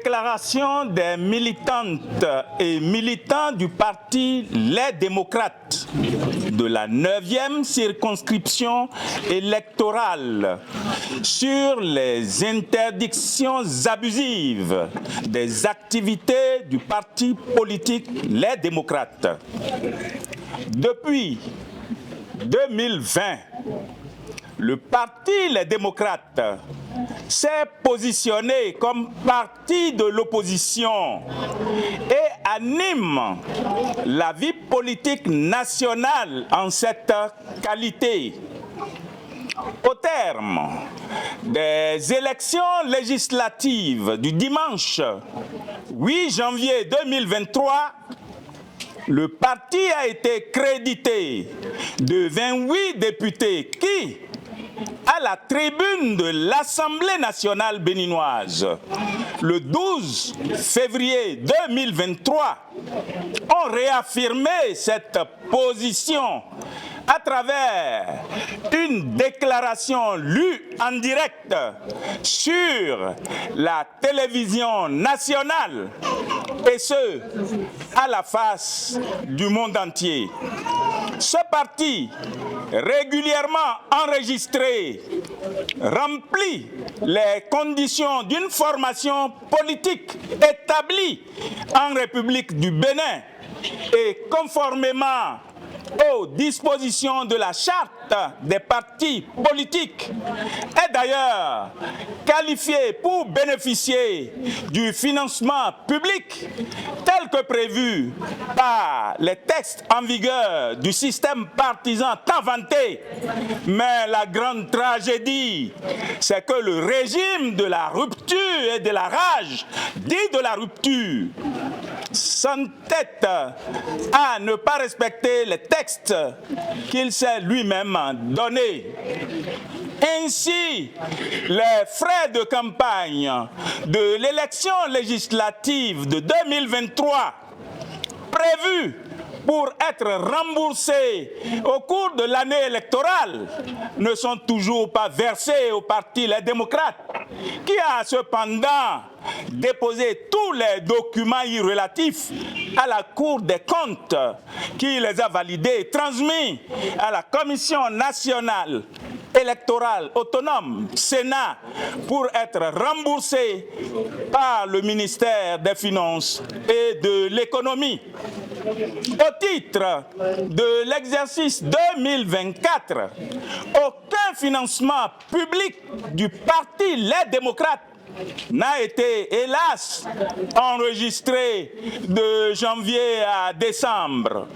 Déclaration des militantes et militants du parti Les Démocrates de la 9e circonscription électorale sur les interdictions abusives des activités du parti politique Les Démocrates. Depuis 2020, le parti Les Démocrates s'est positionné comme parti de l'opposition et anime la vie politique nationale en cette qualité. Au terme des élections législatives du dimanche 8 janvier 2023, le parti a été crédité de 28 députés qui, à la tribune de l'Assemblée nationale béninoise, le 12 février 2023, ont réaffirmé cette position à travers une déclaration lue en direct sur la télévision nationale, et ce, à la face du monde entier. Ce parti, régulièrement enregistré, remplit les conditions d'une formation politique établie en République du Bénin et conformément aux dispositions de la charte des partis politiques est d'ailleurs qualifié pour bénéficier du financement public tel que prévu par les textes en vigueur du système partisan tant vanté. Mais la grande tragédie, c'est que le régime de la rupture et de la rage, dit de la rupture, s'entête à ne pas respecter les textes qu'il s'est lui-même donnés. Ainsi, les frais de campagne de l'élection législative de 2023 prévus pour être remboursés au cours de l'année électorale ne sont toujours pas versés au parti Les Démocrates, qui a cependant déposé tous les documents y relatifs à la Cour des comptes, qui les a validés et transmis à la Commission nationale électorale autonome, Sénat, pour être remboursés par le ministère des Finances et de l'Économie. Au titre de l'exercice 2024, aucun financement public du parti Les Démocrates n'a été, hélas, enregistré de janvier à décembre.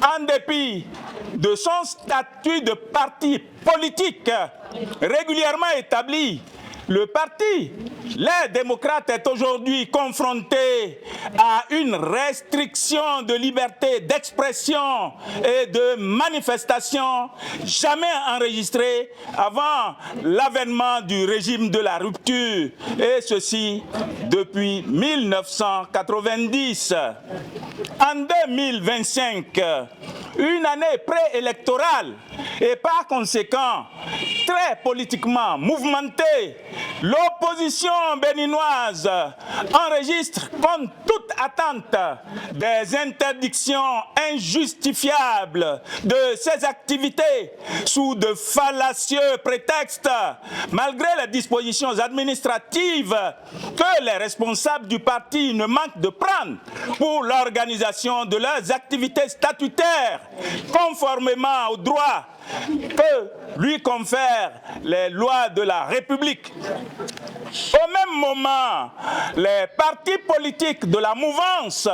En dépit de son statut de parti politique régulièrement établi, le parti Les Démocrates est aujourd'hui confronté à une restriction de liberté d'expression et de manifestation jamais enregistrée avant l'avènement du régime de la rupture, et ceci depuis 1990. En 2025, une année préélectorale et par conséquent très politiquement mouvementée, l'opposition béninoise enregistre contre toute attente des interdictions injustifiables de ses activités sous de fallacieux prétextes, malgré les dispositions administratives que les responsables du parti ne manquent de prendre pour l'organisation de leurs activités statutaires, conformément aux droits que lui confèrent les lois de la République. Au même moment, les partis politiques de la mouvance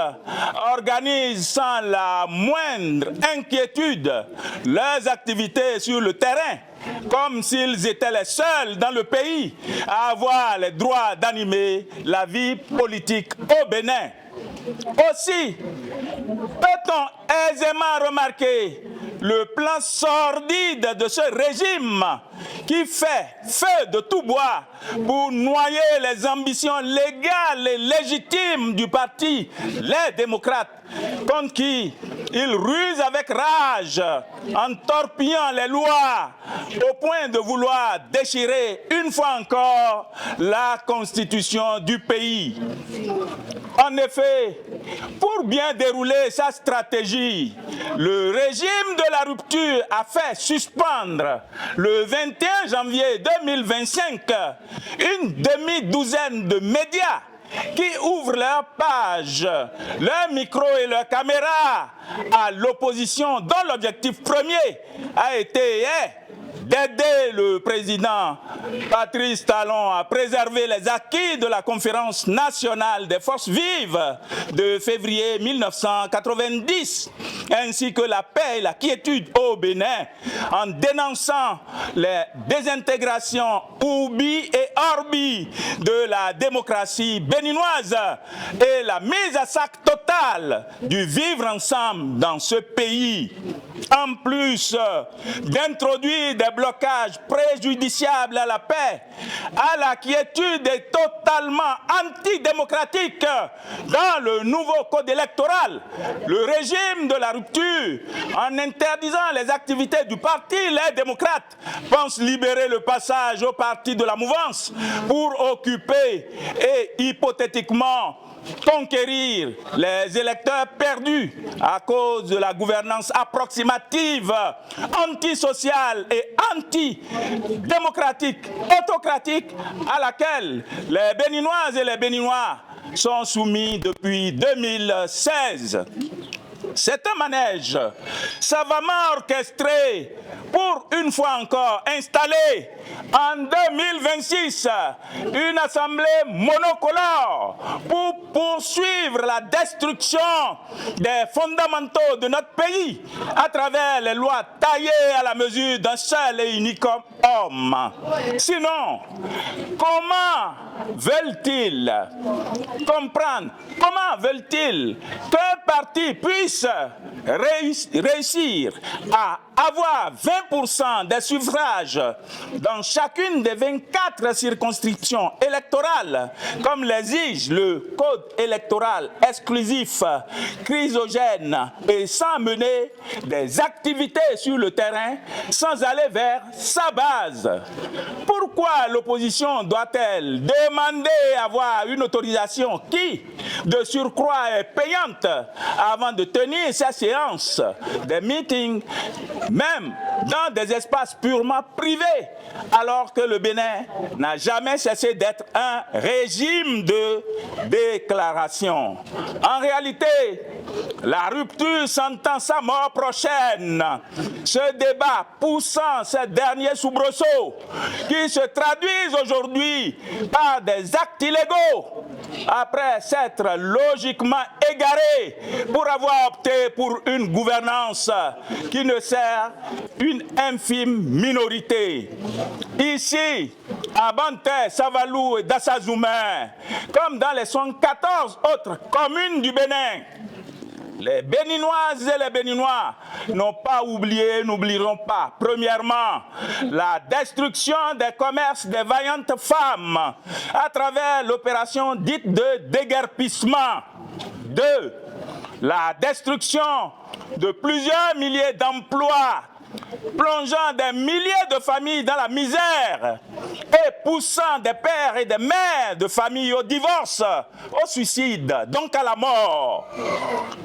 organisent sans la moindre inquiétude leurs activités sur le terrain, comme s'ils étaient les seuls dans le pays à avoir les droits d'animer la vie politique au Bénin. Aussi, peut-on aisément remarquer le plan sordide de ce régime qui fait feu de tout bois pour noyer les ambitions légales et légitimes du parti Les Démocrates, contre qui il ruse avec rage en torpillant les lois au point de vouloir déchirer une fois encore la constitution du pays. En effet, pour bien dérouler sa stratégie, le régime de la rupture a fait suspendre le 21 janvier 2025 une demi-douzaine de médias qui ouvrent leurs pages, leurs micros et leurs caméras à l'opposition dont l'objectif premier a été et est d'aider le président Patrice Talon à préserver les acquis de la conférence nationale des forces vives de février 1990, ainsi que la paix et la quiétude au Bénin, en dénonçant les désintégrations urbi et orbi de la démocratie béninoise et la mise à sac totale du vivre ensemble dans ce pays. En plus d'introduire des blocages préjudiciables à la paix, à la quiétude et totalement antidémocratiques dans le nouveau code électoral, le régime de la rupture, en interdisant les activités du parti Les Démocrates, pense libérer le passage au parti de la mouvance pour occuper et hypothétiquement conquérir les électeurs perdus à cause de la gouvernance approximative, antisociale et antidémocratique, autocratique à laquelle les Béninoises et les Béninois sont soumis depuis 2016. C'est un manège savamment orchestré pour une fois encore installer en 2026 une assemblée monocolore pour poursuivre la destruction des fondamentaux de notre pays à travers les lois taillées à la mesure d'un seul et unique homme. Sinon, comment veulent-ils comprendre, comment veulent-ils qu'un parti puisse réussir à avoir 20% des suffrages dans chacune des 24 circonscriptions électorales, comme l'exige le code électoral exclusif, chrysogène, et sans mener des activités sur le terrain, sans aller vers sa base? Pourquoi l'opposition doit-elle demander à avoir une autorisation qui, de surcroît, est payante avant de tenir sa séance, des meetings, même dans des espaces purement privés, alors que le Bénin n'a jamais cessé d'être un régime de déclaration? En réalité, la rupture sentant sa mort prochaine, ce débat poussant ces derniers soubresauts qui se traduisent aujourd'hui par des actes illégaux après s'être logiquement égarés pour avoir opté pour une gouvernance qui ne sert une infime minorité. Ici, à Banté, Savalou et Dassazoumen, comme dans les 74 autres communes du Bénin, les Béninoises et les Béninois n'ont pas oublié, n'oublieront pas, premièrement, la destruction des commerces des vaillantes femmes à travers l'opération dite de déguerpissement. 2. La destruction de plusieurs milliers d'emplois, plongeant des milliers de familles dans la misère et poussant des pères et des mères de familles au divorce, au suicide, donc à la mort.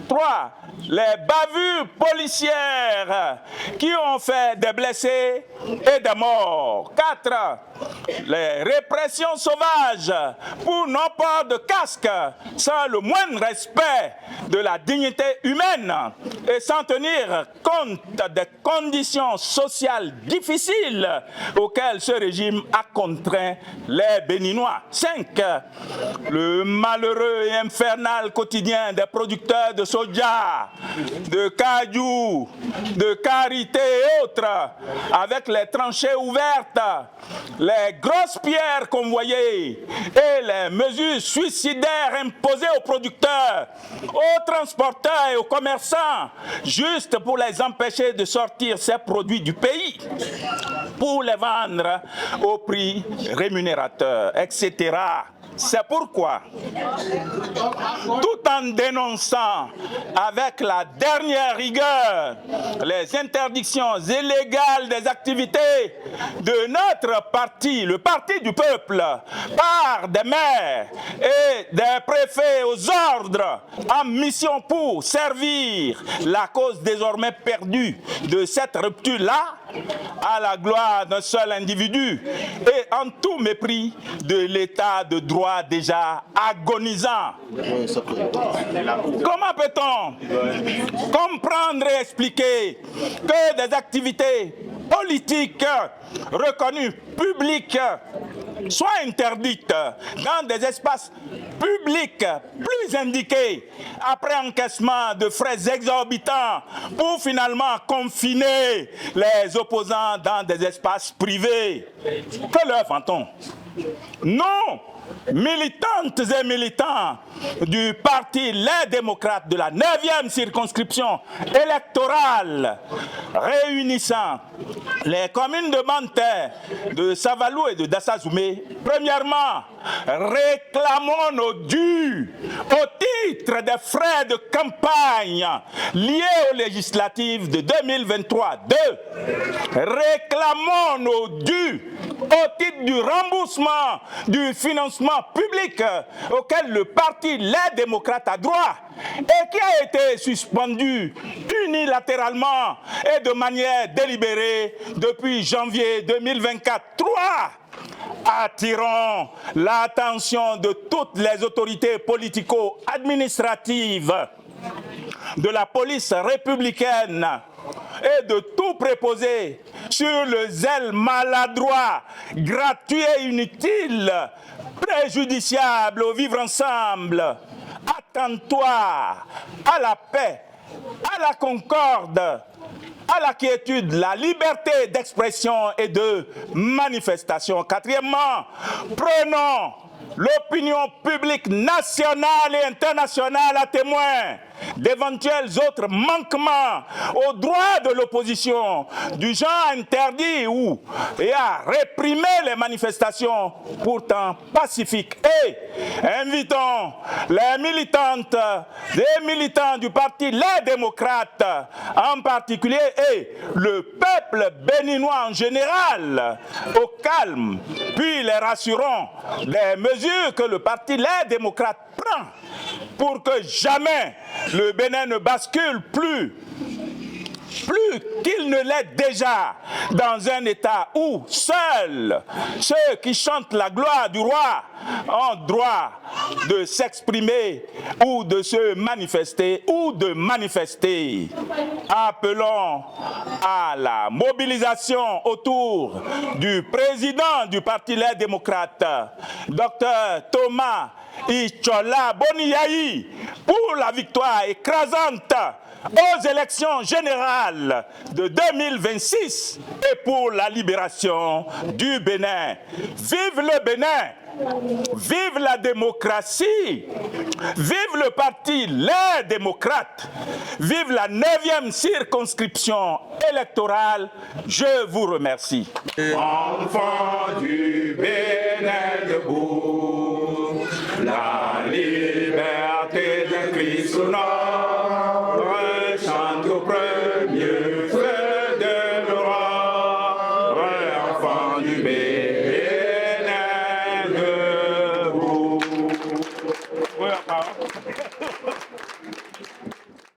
3. Les bavures policières qui ont fait des blessés et des morts. 4. Les répressions sauvages pour non-port de casque sans le moindre respect de la dignité humaine et sans tenir compte des conditions conditions sociales difficiles auxquelles ce régime a contraint les Béninois. 5. Le malheureux et infernal quotidien des producteurs de soja, de cajou, de karité et autres, avec les tranchées ouvertes, les grosses pierres convoyées et les mesures suicidaires imposées aux producteurs, aux transporteurs et aux commerçants, juste pour les empêcher de sortir ces produits du pays, pour les vendre au prix rémunérateur, etc. C'est pourquoi, tout en dénonçant avec la dernière rigueur les interdictions illégales des activités de notre parti, le Parti du Peuple, par des maires et des préfets aux ordres, en mission pour servir la cause désormais perdue de cette rupture-là, à la gloire d'un seul individu et en tout mépris de l'état de droit déjà agonisant. Comment peut-on comprendre et expliquer que des activités politiques reconnues publiques soient interdites dans des espaces publics plus indiqués après encaissement de frais exorbitants pour finalement confiner les opposants dans des espaces privés? Que leur vend-on? Non! Militantes et militants du parti Les Démocrates de la 9e circonscription électorale réunissant les communes de Manter, de Savalou et de Dassazoumé, premièrement, réclamons nos dus au titre des frais de campagne liés aux législatives de 2023. 2. Réclamons nos dus au titre du remboursement du financement public auquel le parti Les Démocrates a droit et qui a été suspendu unilatéralement et de manière délibérée depuis janvier 2024. 3. Attirons l'attention de toutes les autorités politico-administratives, de la police républicaine et de tout préposé sur le zèle maladroit, gratuit et inutile, préjudiciable au vivre ensemble. Attends-toi à la paix, à la concorde, à la quiétude, la liberté d'expression et de manifestation. 4. Prenons l'opinion publique nationale et internationale à témoin d'éventuels autres manquements aux droits de l'opposition, du genre interdit et à réprimer les manifestations pourtant pacifiques. Et invitons les militantes et militants du parti Les Démocrates en particulier et le peuple béninois en général au calme, puis les rassurons des mesures que le parti Les Démocrates prend pour que jamais le Bénin ne bascule plus qu'il ne l'est déjà dans un état où seuls ceux qui chantent la gloire du roi ont droit de s'exprimer ou de se manifester ou de manifester. Appelons à la mobilisation autour du président du Parti Les Démocrates, Dr Thomas Ichola Boniaï, pour la victoire écrasante aux élections générales de 2026 et pour la libération du Bénin. Vive le Bénin! Vive la démocratie! Vive le parti Les Démocrates! Vive la 9e circonscription électorale! Je vous remercie. Enfants du Bénin debout, la liberté de Christ sous notre